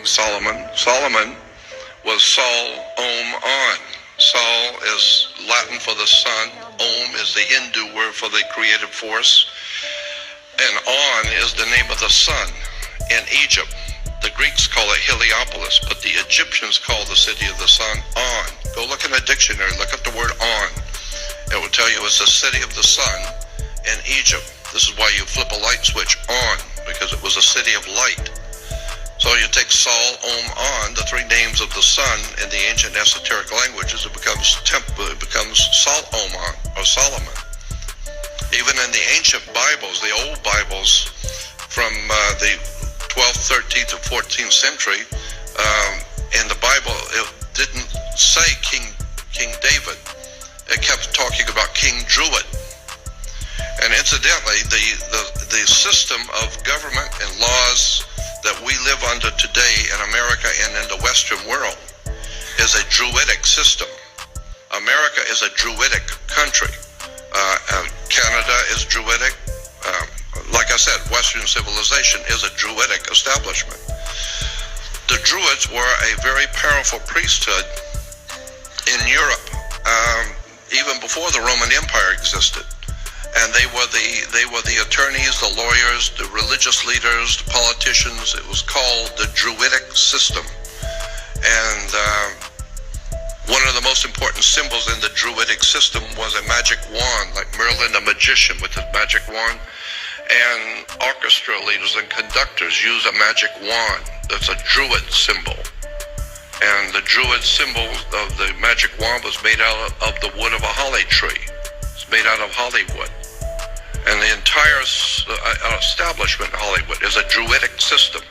King Solomon. Solomon was Sol, Om, On. Sol is Latin for the sun. Om is the Hindu word for the creative force. And On is the name of the sun in Egypt. The Greeks call it Heliopolis, but the Egyptians call the city of the sun On. Go look in a dictionary, look up the word On. It will tell you it's the city of the sun in Egypt. This is why you flip a light switch on, because it was a city of light. So you take Sol, Om, On, the three names of the sun in the ancient esoteric languages, it becomes Sol, Om, On, or Solomon. Even in the ancient Bibles, the old Bibles from the 12th, 13th, and 14th century, in the Bible, it didn't say King David. It kept talking about King Druid. And incidentally, the system of government and laws that we live under today in America and in the Western world is a Druidic system. America is a Druidic country. Canada is Druidic. Like I said, Western civilization is a Druidic establishment. The Druids were a very powerful priesthood in Europe, even before the Roman Empire existed. And they were the attorneys, the lawyers, the religious leaders, the politicians. It was called the Druidic system. And one of the most important symbols in the Druidic system was a magic wand, like Merlin the magician with his magic wand. And orchestra leaders and conductors use a magic wand. That's a Druid symbol. And the Druid symbol of the magic wand was made out of the wood of a holly tree. It's made out of Hollywood. And the entire establishment in Hollywood is a Druidic system.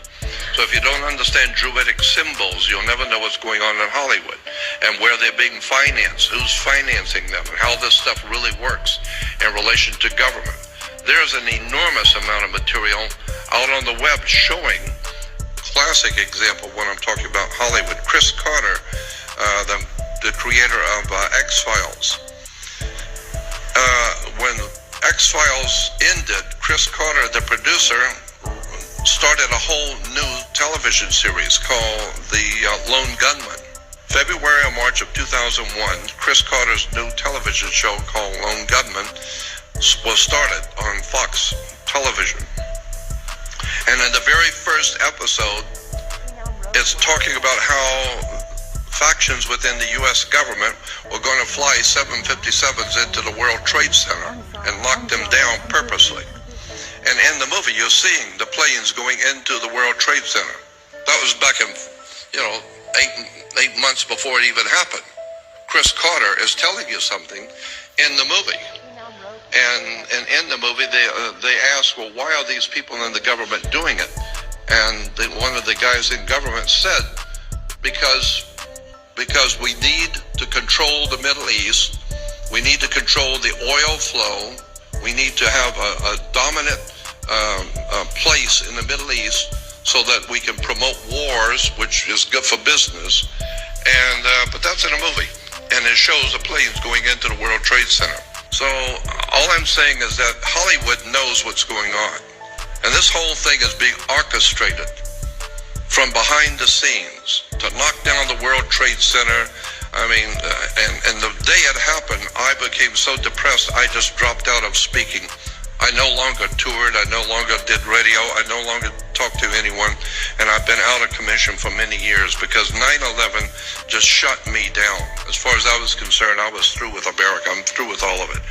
So if you don't understand Druidic symbols, you'll never know what's going on in Hollywood and where they're being financed, who's financing them, and how this stuff really works in relation to government. There's an enormous amount of material out on the web showing classic example when I'm talking about Hollywood. Chris Carter, the creator of X-Files. When X-Files ended, Chris Carter, the producer, started a whole new television series called The Lone Gunman. February or March of 2001, Chris Carter's new television show called Lone Gunman was started on Fox television. And in the very first episode, it's talking about how factions within the U.S. government were going to fly 757s into the World Trade Center and lock them down purposely. And in the movie, you're seeing the planes going into the World Trade Center. That was back in, 8 months before it even happened. Chris Carter is telling you something in the movie. And in the movie, they ask, well, why are these people in the government doing it? And one of the guys in government said, because we need to control the Middle East, we need to control the oil flow, we need to have a dominant place in the Middle East so that we can promote wars, which is good for business. And but that's in a movie, and it shows the planes going into the World Trade Center. So all I'm saying is that Hollywood knows what's going on. And this whole thing is being orchestrated from behind the scenes to knock down the World Trade Center. I mean, and the day it happened, I became so depressed, I just dropped out of speaking. I no longer toured, I no longer did radio, I no longer talked to anyone, and I've been out of commission for many years because 9/11 just shut me down. As far as I was concerned, I was through with America. I'm through with all of it.